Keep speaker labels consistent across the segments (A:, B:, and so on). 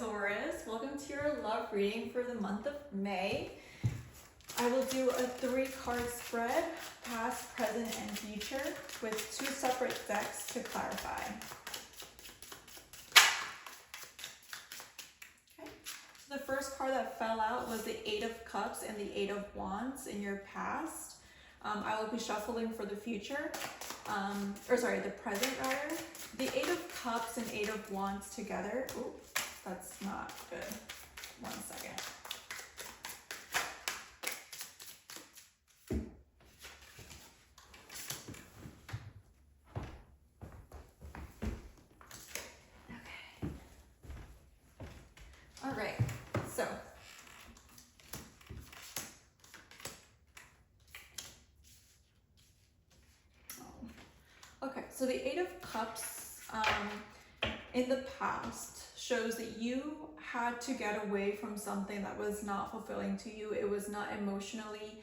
A: Taurus, welcome to your love reading for the month of May. I will do a 3-card spread, past, present, and future, with 2 separate decks to clarify. Okay, so the first card that fell out was the 8 of Cups and the 8 of Wands in your past. I will be shuffling for the future, the present rather. The 8 of Cups and 8 of Wands together. Ooh, that's not good. 1 second. Okay. All right, so. Okay, so the 8 of Cups in the past shows that you had to get away from something that was not fulfilling to you. It was not emotionally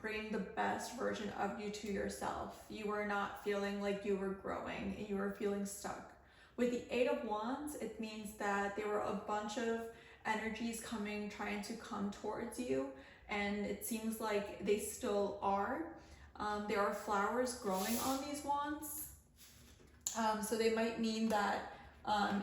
A: bringing the best version of you to yourself. You were not feeling like you were growing and you were feeling stuck. With the 8 of Wands, it means that there were a bunch of energies trying to come towards you, and it seems like they still are. There are flowers growing on these wands. So they might mean that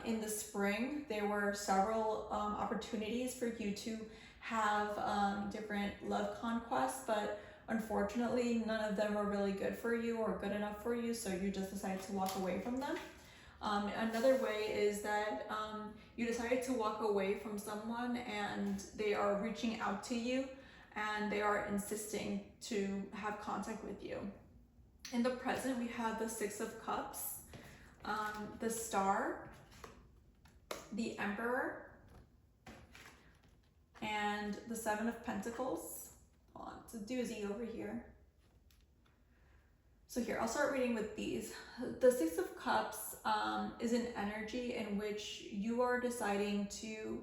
A: in the spring, there were several opportunities for you to have different love conquests, but unfortunately, none of them were really good for you or good enough for you, so you just decided to walk away from them. Another way is that you decided to walk away from someone and they are reaching out to you and they are insisting to have contact with you. In the present, we have the 6 of Cups, the Star, the Emperor, and the 7 of Pentacles. Hold on, it's a doozy over here. So here, I'll start reading with these. The 6 of Cups is an energy in which you are deciding to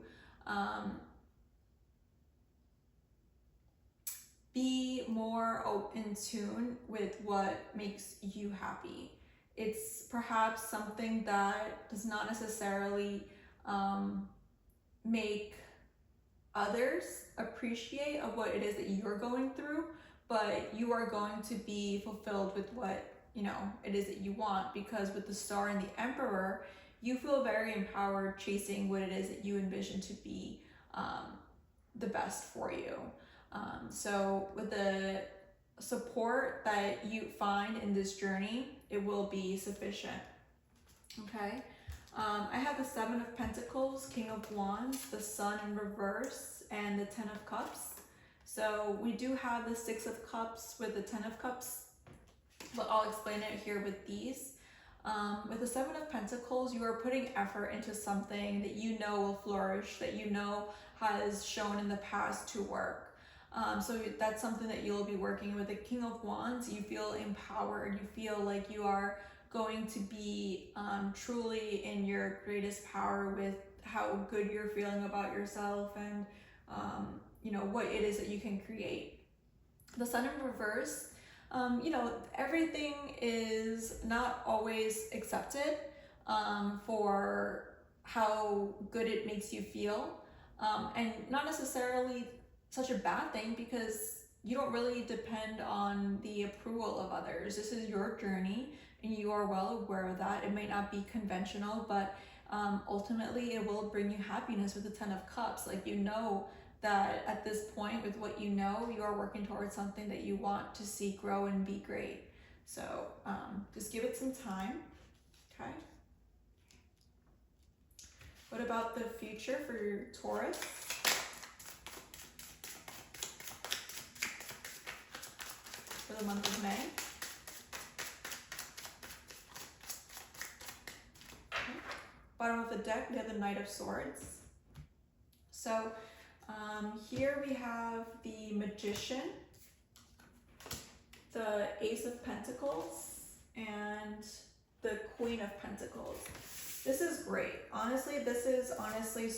A: be more in tune with what makes you happy. It's perhaps something that does not necessarily make others appreciate of what it is that you're going through, but you are going to be fulfilled with what it is that you want, because with the Star and the Emperor, you feel very empowered chasing what it is that you envision to be the best for you. So with the support that you find in this journey, it will be sufficient. Okay. I have the 7 of Pentacles, King of Wands, the Sun in reverse, and the 10 of Cups. So we do have the 6 of Cups with the 10 of Cups, but I'll explain it here with these. With the 7 of Pentacles, you are putting effort into something that you know will flourish, that you know has shown in the past to work. So that's something that you'll be working with. The King of Wands, you feel empowered, you feel like you are going to be truly in your greatest power with how good you're feeling about yourself and what it is that you can create. The Sun in reverse, everything is not always accepted for how good it makes you feel, and not necessarily such a bad thing, because you don't really depend on the approval of others. This is your journey and you are well aware of that. It may not be conventional, but ultimately it will bring you happiness with the 10 of Cups. Like, that at this point, with what you are working towards something that you want to see grow and be great. So just give it some time. Okay. What about the future for your Taurus? For the month of May. Okay. Bottom of the deck, we have the Knight of Swords. So here we have the Magician, the Ace of Pentacles, and the Queen of Pentacles. This is great. Honestly, this is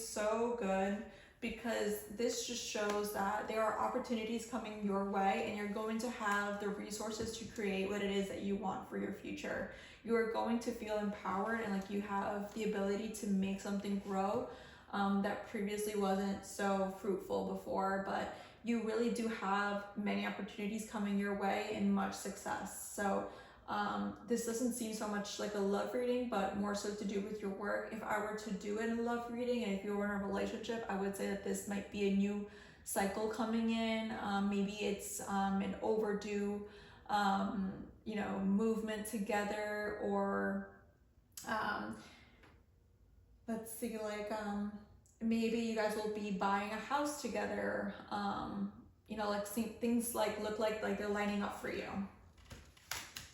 A: so good, because this just shows that there are opportunities coming your way and you're going to have the resources to create what it is that you want for your future. You are going to feel empowered and like you have the ability to make something grow that previously wasn't so fruitful before, but you really do have many opportunities coming your way and much success. So this doesn't seem so much like a love reading, but more so to do with your work. If I were to do a love reading and if you were in a relationship, I would say that this might be a new cycle coming in. Maybe it's an overdue, you know, movement together, or let's see, like maybe you guys will be buying a house together. You know, like things like look like they're lining up for you.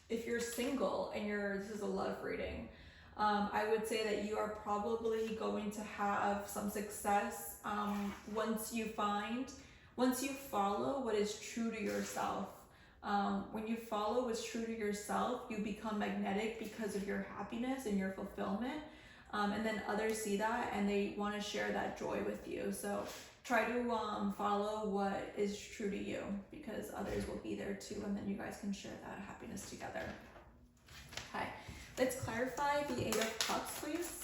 A: If you're single and this is a love reading, I would say that you are probably going to have some success once you follow what is true to yourself. When you follow what's true to yourself, you become magnetic because of your happiness and your fulfillment. And then others see that and they want to share that joy with you. So try to follow what is true to you, because others will be there too, and then you guys can share that happiness together. Okay, let's clarify the 8 of Cups, please.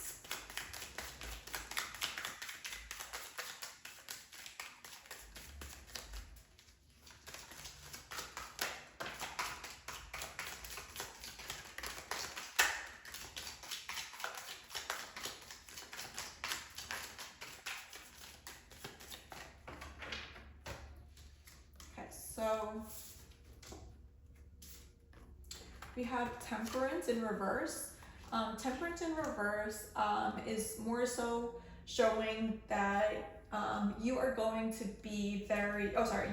A: So we have Temperance in reverse. Temperance in reverse is more so showing that you are going to be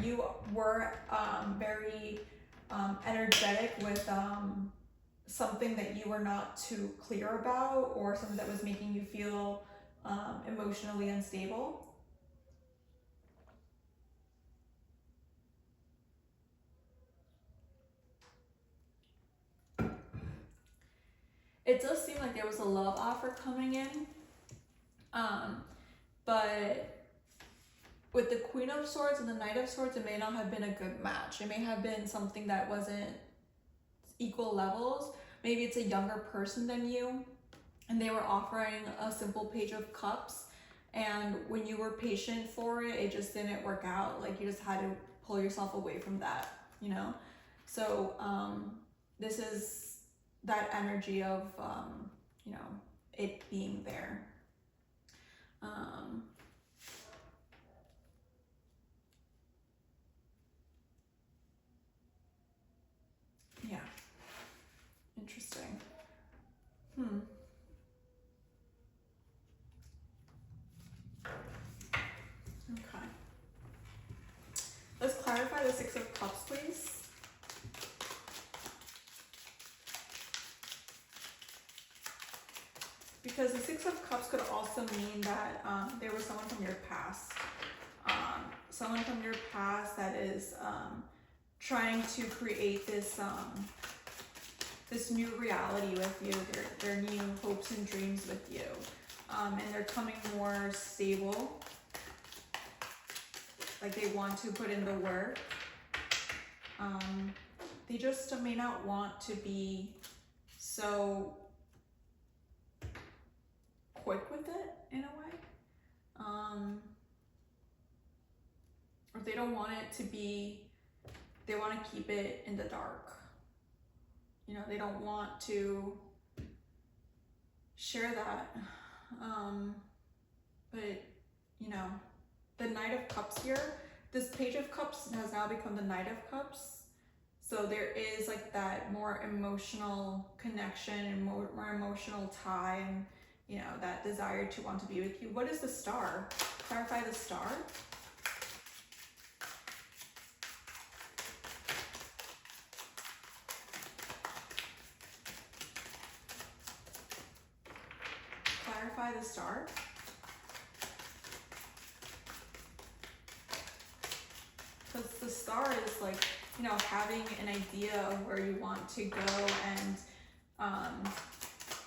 A: you were very energetic with something that you were not too clear about, or something that was making you feel emotionally unstable. It does seem like there was a love offer coming in, but with the Queen of Swords and the Knight of Swords, it may not have been a good match. It may have been something that wasn't equal levels. Maybe it's a younger person than you, and they were offering a simple Page of Cups, and when you were patient for it, it just didn't work out. Like, you just had to pull yourself away from that, you know? So this is that energy of you know, it being there. Yeah, interesting. Okay, let's clarify the 6 of Cups, please. Because the 6 of Cups could also mean that there was someone from your past. Someone from your past that is trying to create this this new reality with you, their new hopes and dreams with you. And they're coming more stable. Like, they want to put in the work. They just may not want to be so quick with it in a way. Or they don't want it to be, they want to keep it in the dark. You know, they don't want to share that. But, you know, the Knight of Cups here, this Page of Cups has now become the Knight of Cups. So there is like that more emotional connection and more emotional tie, and, you know, that desire to want to be with you. What is the Star? Clarify the Star. Clarify the Star. Because the Star is like, you know, having an idea of where you want to go, and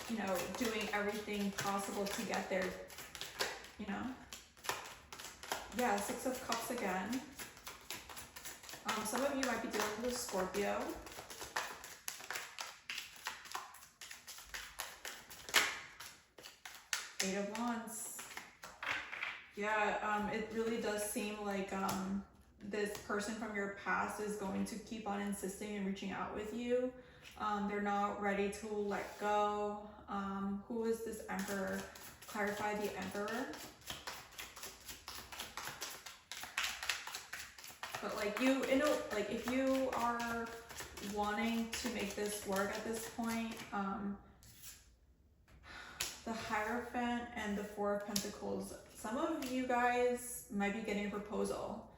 A: you know, doing everything possible to get there, you know? Yeah, 6 of Cups again. Some of you might be dealing with a Scorpio. Eight of Wands. Yeah, it really does seem like this person from your past is going to keep on insisting and reaching out with you. They're not ready to let go. Who is this Emperor? Clarify the Emperor. But like like if you are wanting to make this work at this point, the Hierophant and the Four of Pentacles, some of you guys might be getting a proposal.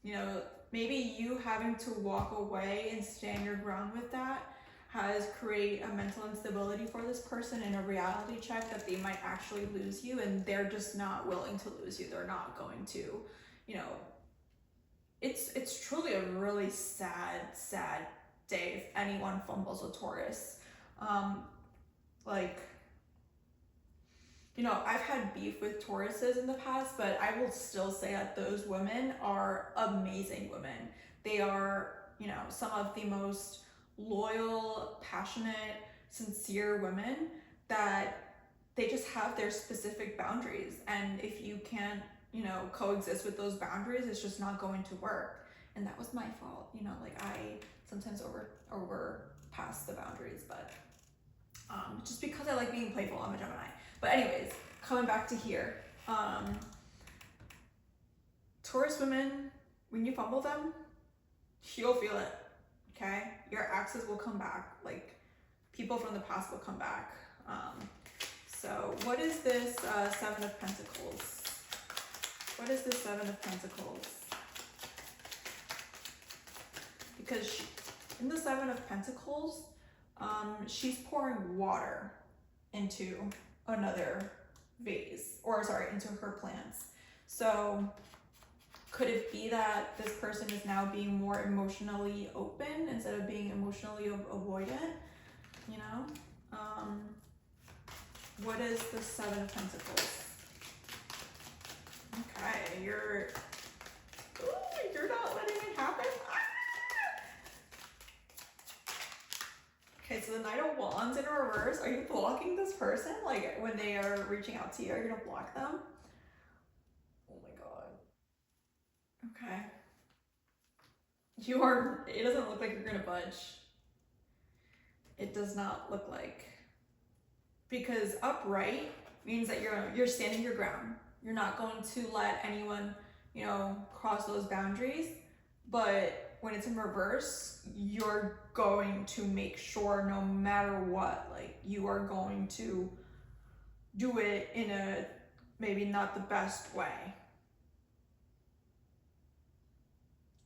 A: You know, maybe you having to walk away and stand your ground with that has created a mental instability for this person and a reality check that they might actually lose you, and they're just not willing to lose you. They're not going to, you know, it's truly a really sad day if anyone fumbles a Taurus. Like, you know, I've had beef with Tauruses in the past, but I will still say that those women are amazing women. They are, you know, some of the most loyal, passionate, sincere women that they just have their specific boundaries. And if you can't, you know, coexist with those boundaries, it's just not going to work. And that was my fault, you know, like I sometimes over pass the boundaries, but just because I like being playful, I'm a Gemini. But anyways, coming back to here, Taurus women, when you fumble them, you'll feel it, okay? Your exes will come back, like people from the past will come back. So what is this Seven of Pentacles? What is the Seven of Pentacles? Because in the Seven of Pentacles, she's pouring water into another vase, or sorry, into her plants. So could it be that this person is now being more emotionally open instead of being emotionally avoidant? You know? What is the Seven of Pentacles? Okay, you're not letting it happen. Okay, so the Knight of Wands in reverse. Are you blocking this person? Like when they are reaching out to you, are you gonna block them? Oh my god. Okay. You are, it doesn't look like you're gonna budge. It does not look like. Because upright means that you're standing your ground. You're not going to let anyone, you know, cross those boundaries. But when it's in reverse, you're going to make sure no matter what, like you are going to do it in a maybe not the best way.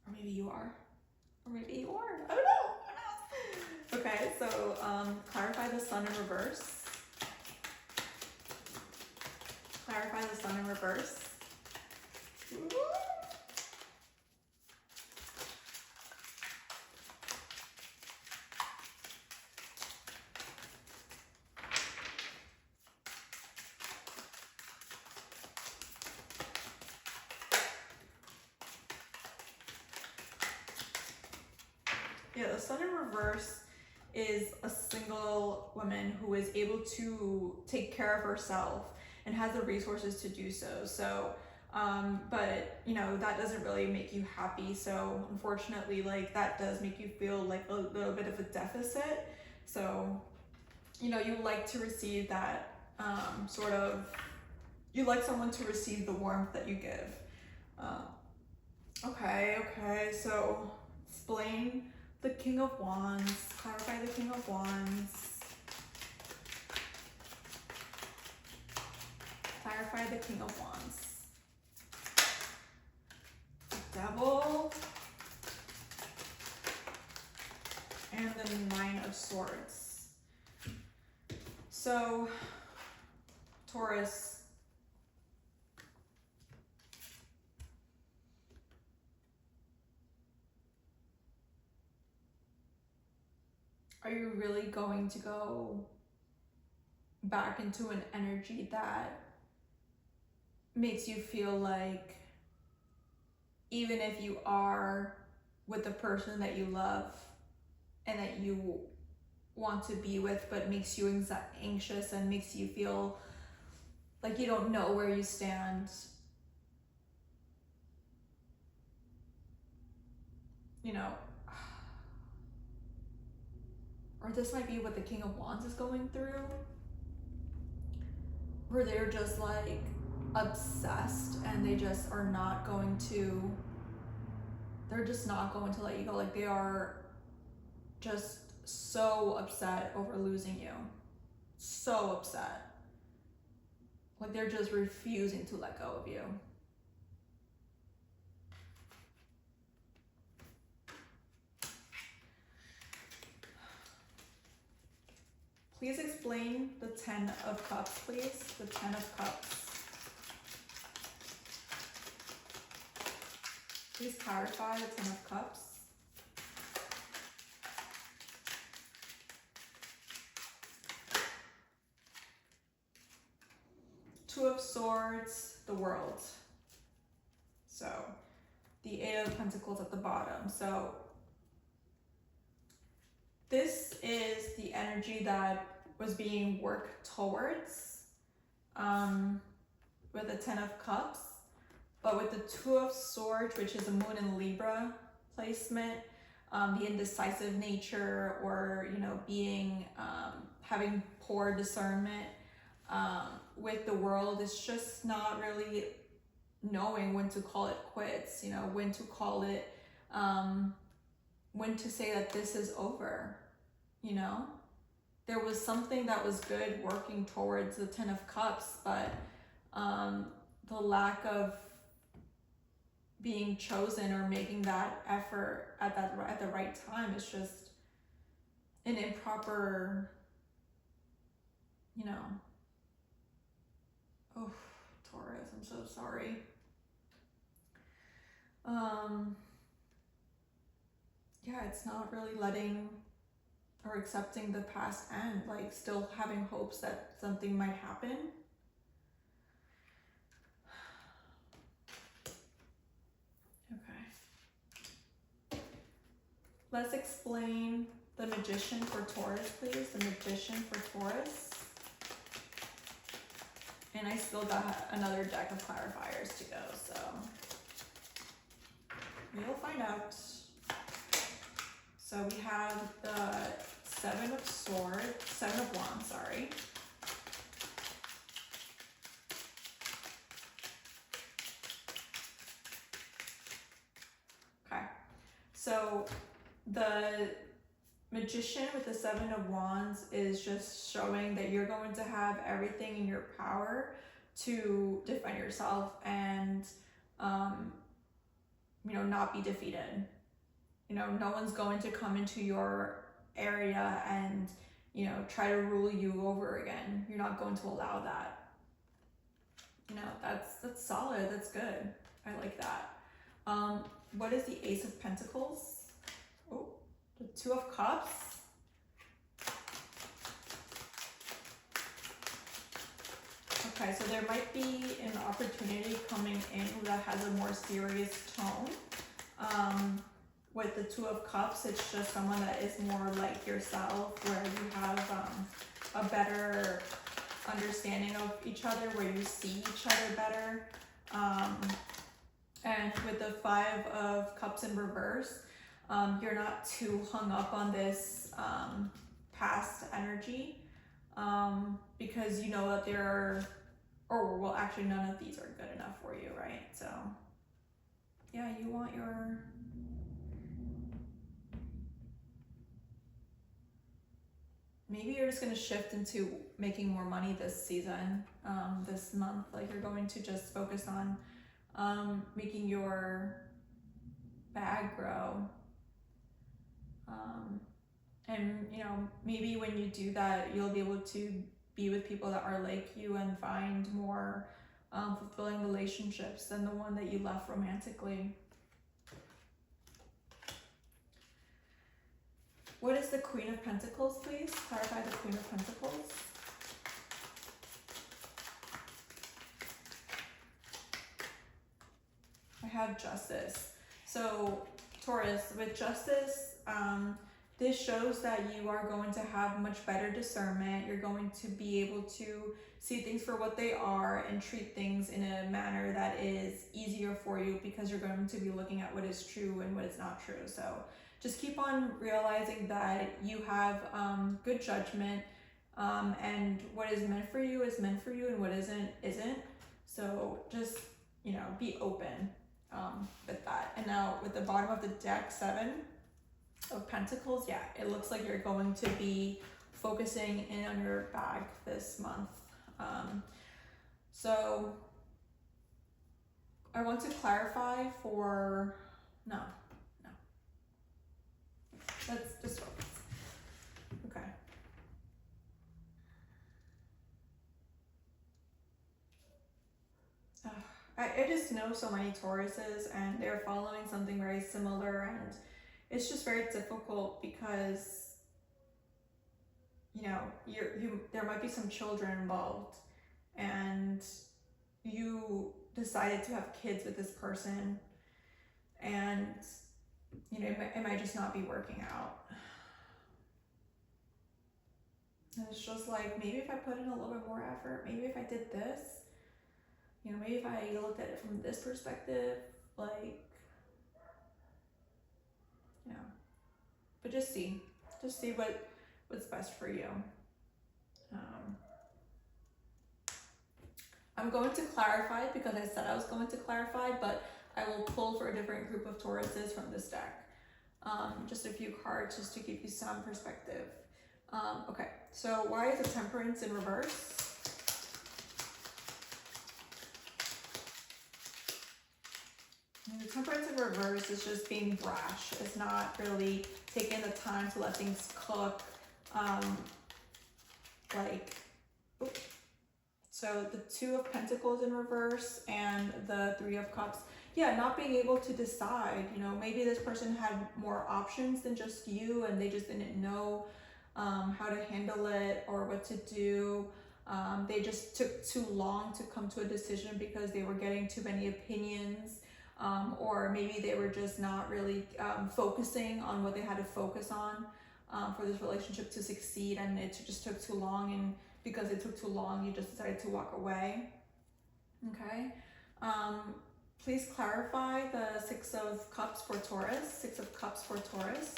A: Or maybe you are. Or maybe you are. I don't know. Okay, so clarify the Sun in reverse. Clarify the Sun in reverse. Ooh. Yeah, the Sun in reverse is a single woman who is able to take care of herself and has the resources to do so. So, but you know, that doesn't really make you happy. So unfortunately, like that does make you feel like a little bit of a deficit. So, you know, you like to receive that you like someone to receive the warmth that you give. Okay, so explain the King of Wands, clarify the King of Wands. Clarify the King of Wands. Devil. And the Nine of Swords. So, Taurus, are you really going to go back into an energy that makes you feel like even if you are with the person that you love and that you want to be with, but makes you anxious and makes you feel like you don't know where you stand. You know, or this might be what the King of Wands is going through, where they're just like obsessed and they just are not going to, they're just not going to let you go. Like they are just so upset over losing you. So upset. Like they're just refusing to let go of you. Please explain the 10 of Cups, please. The 10 of Cups. Please clarify the 10 of Cups. Two of Swords, the World. So, the 8 of Pentacles at the bottom. So, this is the energy that was being worked towards with the 10 of Cups, but with the 2 of Swords, which is a Moon in Libra placement, the indecisive nature, or you know, being having poor discernment with the World, is just not really knowing when to call it quits, you know, when to call it, when to say that this is over. You know, there was something that was good working towards the 10 of Cups, but the lack of being chosen or making that effort at the right time is just an improper, you know. Oh, Taurus, I'm so sorry. Yeah, it's not really letting or accepting the past end, like still having hopes that something might happen. Okay. Let's explain the Magician for Taurus, please. The Magician for Taurus. And I still got another deck of clarifiers to go, so we'll find out. So we have the 7 of Wands, sorry. Okay, so the Magician with the 7 of Wands is just showing that you're going to have everything in your power to defend yourself and, you know, not be defeated. You know, no one's going to come into your area and, you know, try to rule you over again. You're not going to allow that. You know, that's solid. That's good. I like that. What is the Ace of Pentacles? Oh, the 2 of Cups. Okay, so there might be an opportunity coming in that has a more serious tone. With the 2 of Cups, it's just someone that is more like yourself, where you have a better understanding of each other, where you see each other better. And with the 5 of Cups in reverse, you're not too hung up on this past energy, because you know that there are, or well, actually none of these are good enough for you, right? So yeah, you want your, maybe you're just going to shift into making more money this season, this month. Like you're going to just focus on making your bag grow. And, you know, maybe when you do that, you'll be able to be with people that are like you and find more fulfilling relationships than the one that you left romantically. What is the Queen of Pentacles, please? Clarify the Queen of Pentacles. I have Justice. So Taurus, with Justice, this shows that you are going to have much better discernment. You're going to be able to see things for what they are and treat things in a manner that is easier for you, because you're going to be looking at what is true and what is not true. So just keep on realizing that you have good judgment, and what is meant for you is meant for you, and what isn't. So just, you know, be open with that. And now with the bottom of the deck, 7 of Pentacles, yeah, it looks like you're going to be focusing in on your bag this month. So I want to clarify for, no, let's just focus. Okay. I just know so many Tauruses, and they're following something very similar, and it's just very difficult because, you know, there might be some children involved, and you decided to have kids with this person, and, you know, it might just not be working out. And it's just like, maybe if I put in a little bit more effort, maybe if I did this, you know, maybe if I looked at it from this perspective, like, you know, but just see what's best for you. I'm going to clarify because I said I was going to clarify, but I will pull for a different group of Tauruses from this deck. Just a few cards just to give you some perspective. Okay, so why is the Temperance in reverse? And the Temperance in reverse is just being brash. It's not really taking the time to let things cook. So the 2 of Pentacles in reverse and the 3 of Cups. Yeah, not being able to decide, you know, maybe this person had more options than just you, and they just didn't know how to handle it or what to do. They just took too long to come to a decision because they were getting too many opinions, or maybe they were just not really focusing on what they had to focus on for this relationship to succeed, and it just took too long, and because it took too long, you just decided to walk away. Okay. Please clarify the 6 of Cups for Taurus. 6 of Cups for Taurus.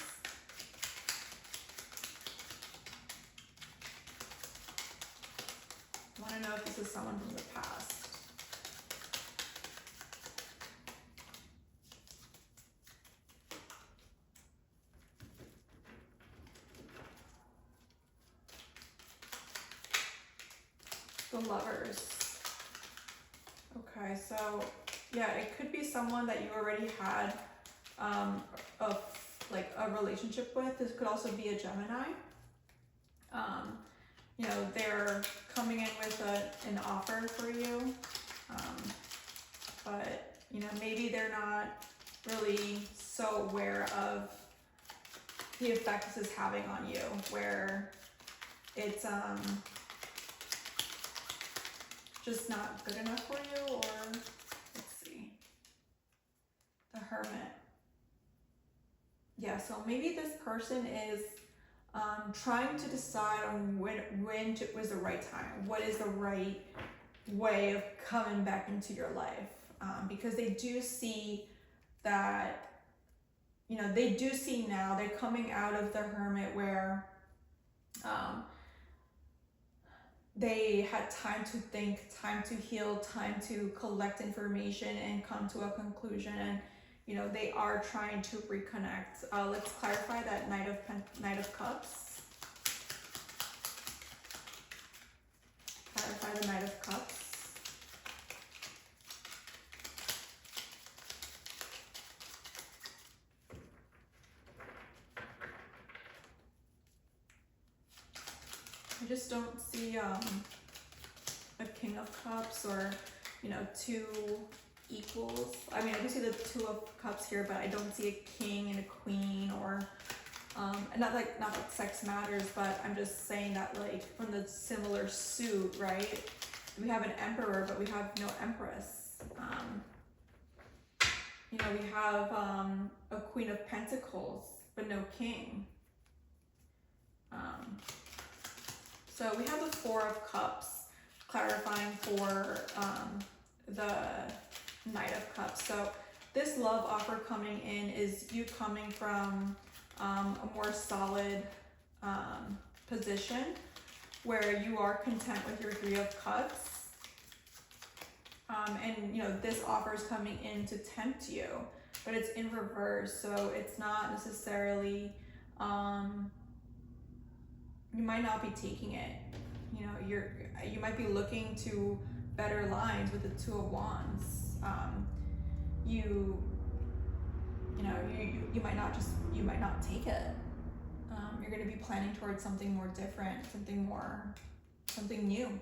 A: I want to know if this is someone from the past. The Lovers. Okay, so yeah, it could be someone that you already had a relationship with. This could also be a Gemini. You know, they're coming in with an offer for you, but you know, maybe they're not really so aware of the effect this is having on you, where it's just not good enough for you. Or let's see, the Hermit. Yeah, so maybe this person is trying to decide on when was the right time. What is the right way of coming back into your life? Because they do see that, you know, they do see now they're coming out of the Hermit where they had time to think, time to heal, time to collect information and come to a conclusion. And you know, they are trying to reconnect. Let's clarify that Knight of Cups. Clarify the Knight of Cups. I just don't see a King of Cups or, you know, 2 equals. I mean, I do see the 2 of Cups here, but I don't see a king and a queen, or not that sex matters, but I'm just saying that, like, from the similar suit, right? We have an Emperor, but we have no Empress. You know, we have a Queen of Pentacles, but no king. So we have the Four of Cups, clarifying for the Knight of Cups. So this love offer coming in is you coming from a more solid position where you are content with your Three of Cups. And you know, this offer is coming in to tempt you, but it's in reverse, so it's not necessarily, you might not be taking it. You know, you might be looking to better lines with the Two of Wands. You might not take it. You're going to be planning towards something more different, something new.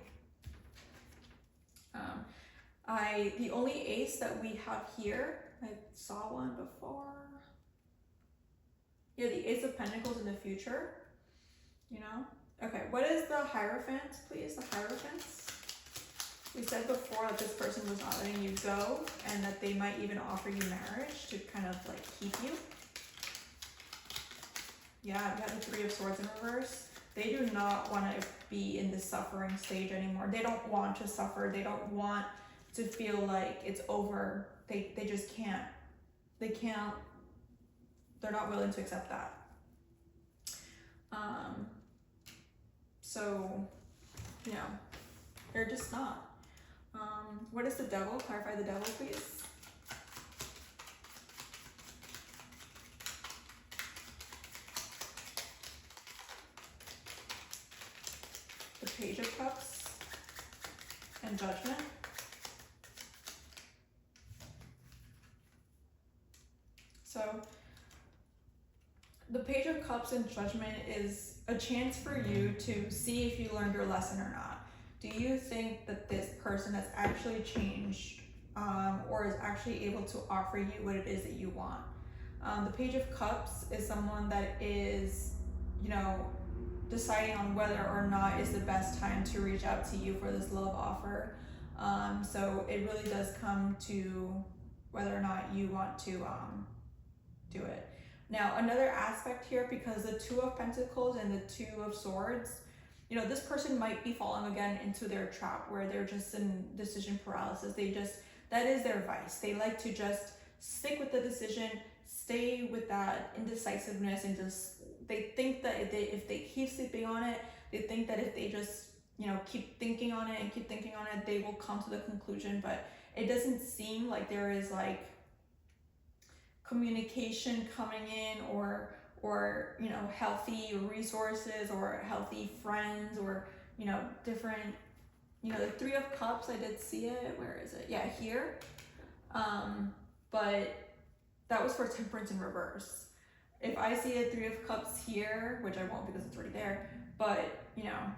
A: The only ace that we have here, I saw one before. Yeah, the Ace of Pentacles in the future, you know? Okay, what is the Hierophant, please? The Hierophants. We said before that this person was not letting you go and that they might even offer you marriage to kind of like keep you. Yeah, we have the Three of Swords in reverse. They do not want to be in the suffering stage anymore. They don't want to suffer. They don't want to feel like it's over. They just can't. They can't. They're not willing to accept that. So, you know, they're just not. What is the Devil? Clarify the Devil, please. The Page of Cups and Judgment. So the Page of Cups and Judgment is a chance for you to see if you learned your lesson or not. Do you think that this person has actually changed or is actually able to offer you what it is that you want? The Page of Cups is someone that is, you know, deciding on whether or not is the best time to reach out to you for this love offer. So it really does come to whether or not you want to do it. Now, another aspect here, because the Two of Pentacles and the Two of Swords, you know, this person might be falling again into their trap where they're just in decision paralysis. That is their vice. They like to just stick with the decision, stay with that indecisiveness, and they think that if they keep sleeping on it, they think that if they just, you know, keep thinking on it and keep thinking on it, they will come to the conclusion. But it doesn't seem like there is like communication coming in or you know, healthy resources or healthy friends or, you know, different, you know, the Three of Cups, I did see it. Where is it? Yeah, here. But that was for Temperance in reverse. If I see a Three of Cups here, which I won't because it's already there, but, you know,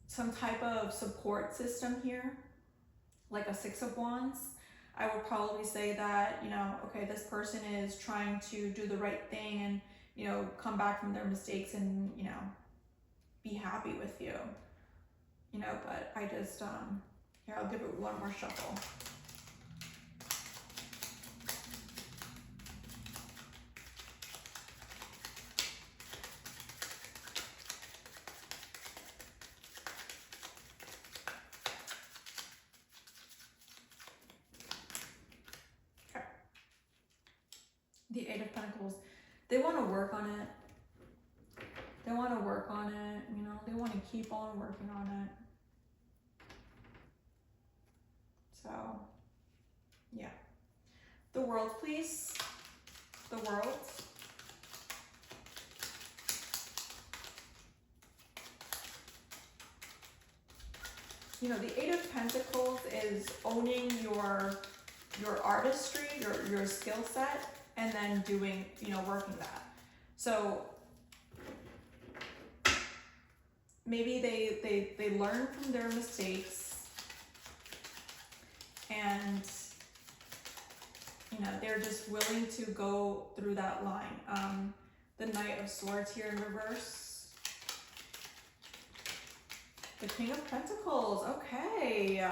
A: some type of support system here, like a Six of Wands, I would probably say that, you know, okay, this person is trying to do the right thing and, you know, come back from their mistakes and, you know, be happy with you, you know, but I just, here, I'll give it one more shuffle. The Eight of Pentacles, they want to work on it. They want to work on it, you know, they want to keep on working on it. So, yeah. The World, please. The World. You know, the Eight of Pentacles is owning your artistry, your skill set, and then doing, you know, working that. So maybe they learn from their mistakes and, you know, they're just willing to go through that line. The Knight of Swords here in reverse. The King of Pentacles, okay.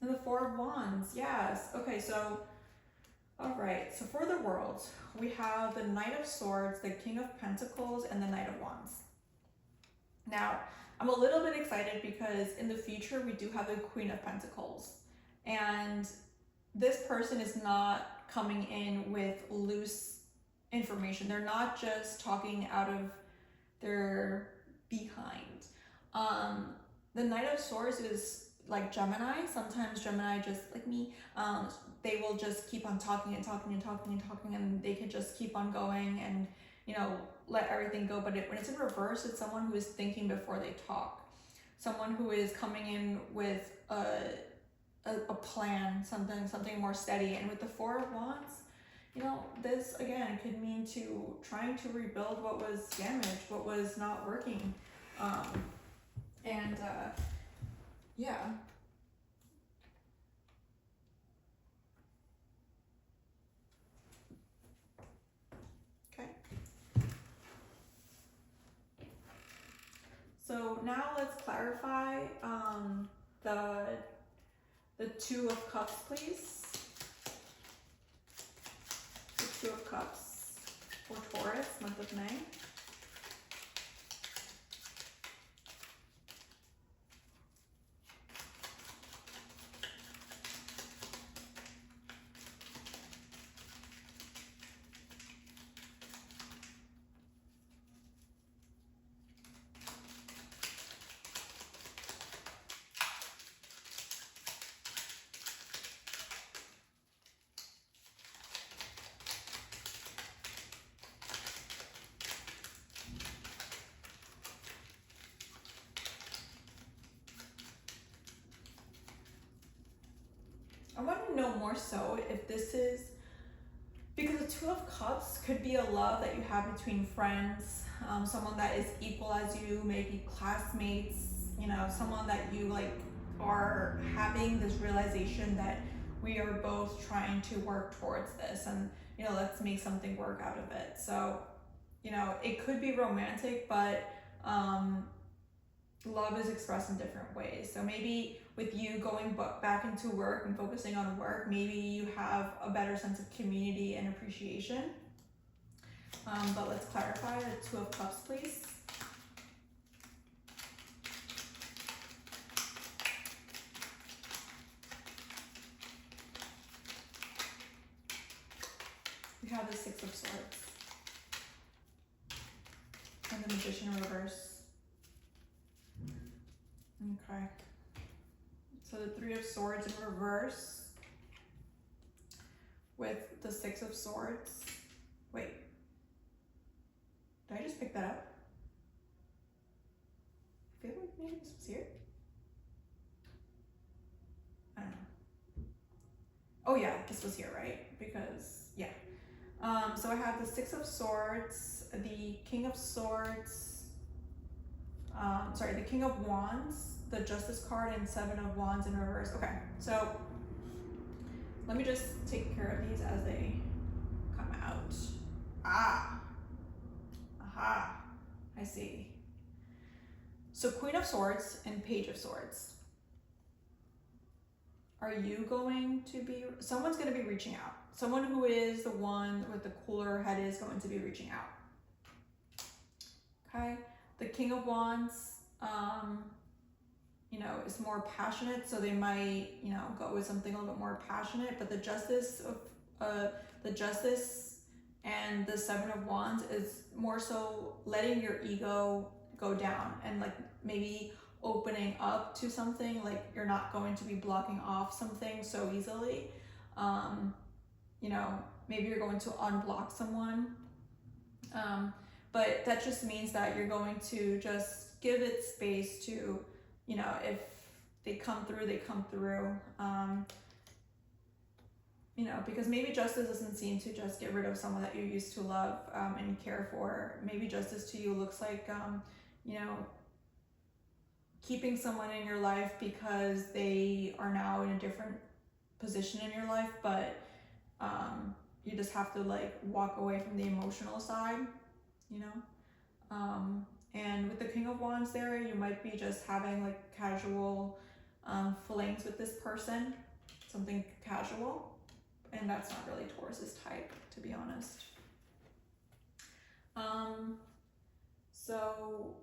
A: And the Four of Wands, yes. Okay, so, all right. So for the world, we have the Knight of Swords, the King of Pentacles, and the Knight of Wands. Now, I'm a little bit excited because in the future, we do have the Queen of Pentacles. And this person is not coming in with loose information. They're not just talking out of their behind. The Knight of Swords is like Gemini. Sometimes Gemini, just like me, they will just keep on talking and talking and talking and talking, and they can just keep on going and, you know, let everything go. But when it's in reverse, it's someone who is thinking before they talk. Someone who is coming in with a plan, something more steady. And with the Four of Wands, you know, this again could mean to trying to rebuild what was damaged, what was not working. Yeah. Okay. So now let's clarify the Two of Cups, please. The Two of Cups for Taurus, month of May. I want to know more so if this is, because the Two of Cups could be a love that you have between friends, someone that is equal as you, maybe classmates, you know, someone that you like are having this realization that we are both trying to work towards this, and, you know, let's make something work out of it. So, you know, it could be romantic, but love is expressed in different ways. So maybe with you going back into work and focusing on work, maybe you have a better sense of community and appreciation. But let's clarify the Two of Cups, please. We have the Six of Swords and the Magician in reverse. Okay. So the Three of Swords in reverse with the Six of Swords. Wait, did I just pick that up? I feel like maybe this was here. I don't know. Oh yeah, this was here, right? Because, yeah. So I have the Six of Swords, the King of Swords, the King of Wands, the Justice card, and Seven of Wands in reverse. Okay, so let me just take care of these as they come out. Aha, I see. So Queen of Swords and Page of Swords. Are you going to be, someone's going to be reaching out. Someone who is the one with the cooler head is going to be reaching out. Okay, the King of Wands, you know, is more passionate, so they might, you know, go with something a little bit more passionate. But the Justice and the Seven of Wands is more so letting your ego go down and like maybe opening up to something. Like you're not going to be blocking off something so easily. You know, maybe you're going to unblock someone. But that just means that you're going to just give it space to, you know, if they come through, they come through. You know, because maybe justice doesn't seem to just get rid of someone that you used to love and care for. Maybe justice to you looks like, you know, keeping someone in your life because they are now in a different position in your life, but you just have to like walk away from the emotional side, you know. And with the King of Wands there, you might be just having like casual flings with this person, something casual, and that's not really Taurus's type, to be honest. So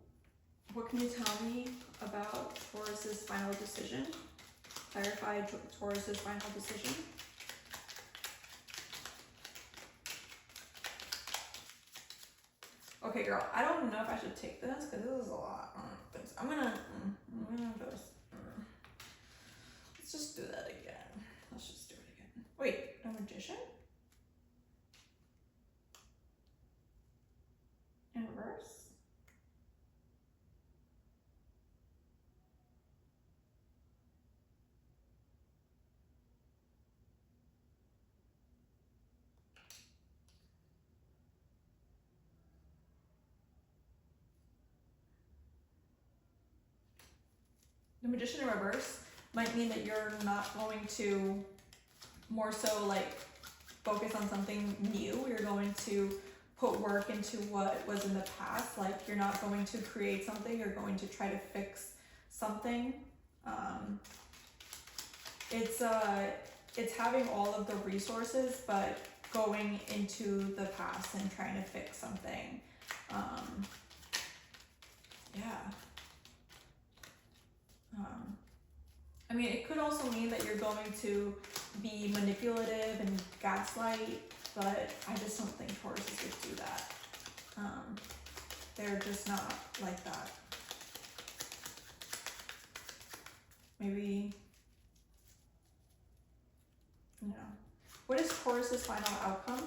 A: what can you tell me about Taurus's final decision? Clarify Taurus's final decision. Okay, girl, I don't know if I should take this because this is a lot. I'm gonna just, let's just do that again. Let's just do it again. Wait, a magician? In reverse? The magician in reverse might mean that you're not going to more so like focus on something new. You're going to put work into what was in the past. Like you're not going to create something, you're going to try to fix something. It's having all of the resources, but going into the past and trying to fix something. I mean, it could also mean that you're going to be manipulative and gaslight, but I just don't think Tauruses would do that. They're just not like that. Maybe, you know. What is Taurus's final outcome?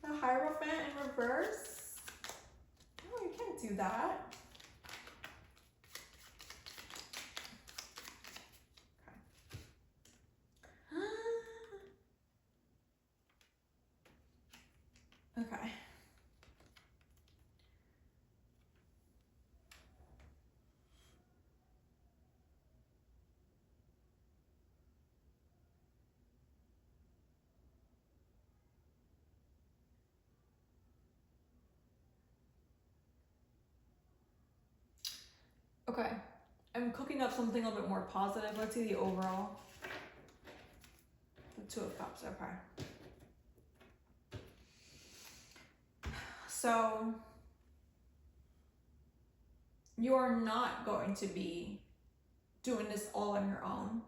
A: The Hierophant in reverse? No, you can't do that. Okay. Okay, I'm cooking up something a little bit more positive. Let's see the overall. The Two of Cups, okay. So, you are not going to be doing this all on your own.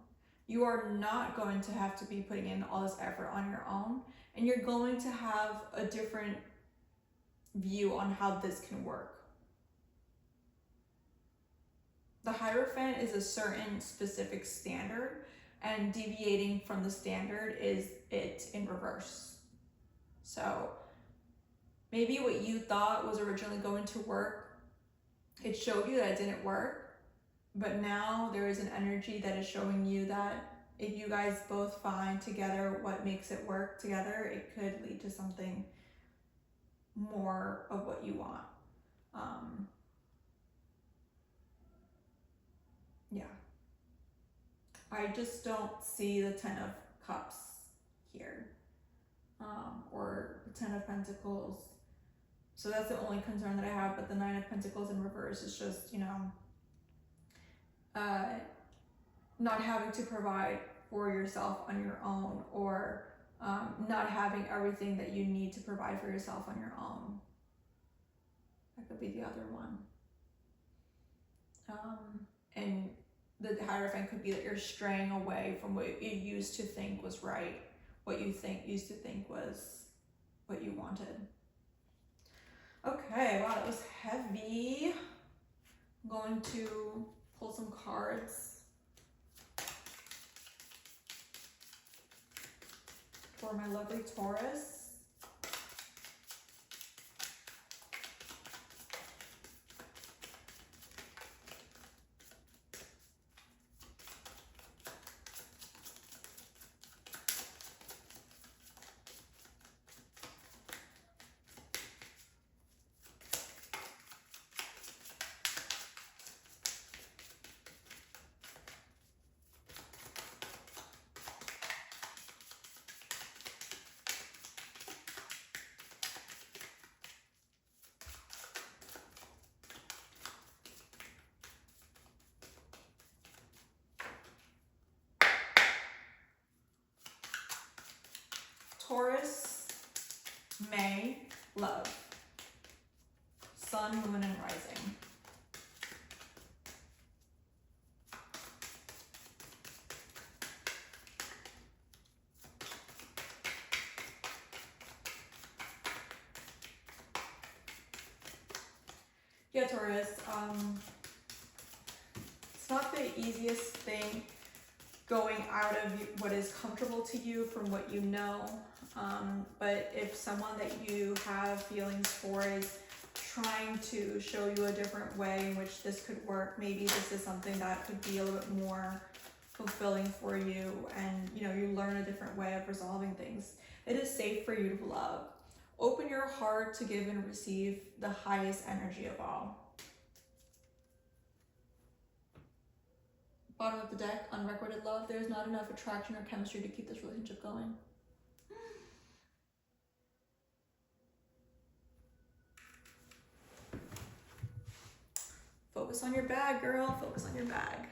A: You are not going to have to be putting in all this effort on your own. And you're going to have a different view on how this can work. The Hierophant is a certain specific standard, and deviating from the standard is it in reverse. So maybe what you thought was originally going to work, it showed you that it didn't work, but now there is an energy that is showing you that if you guys both find together what makes it work together, it could lead to something more of what you want. Yeah. I just don't see the Ten of Cups here, or the Ten of Pentacles. So that's the only concern that I have, but the Nine of Pentacles in reverse is just, you know, not having to provide for yourself on your own, or not having everything that you need to provide for yourself on your own. That could be the other one. And the Hierophant could be that you're straying away from what you used to think was right, what you used to think was what you wanted. Okay, wow, that was heavy. I'm going to pull some cards for my lovely Taurus. May, love. Sun, moon, and rising. Yeah, Taurus, it's not the easiest thing going out of what is comfortable to you from what you know, but if someone that you have feelings for is trying to show you a different way in which this could work, maybe this is something that could be a little bit more fulfilling for you, and you know, you learn a different way of resolving things. It is safe for you to love. Open your heart to give and receive the highest energy of all. Bottom of the deck, unrequited love. There's not enough attraction or chemistry to keep this relationship going. Focus on your bag, girl. Focus on your bag.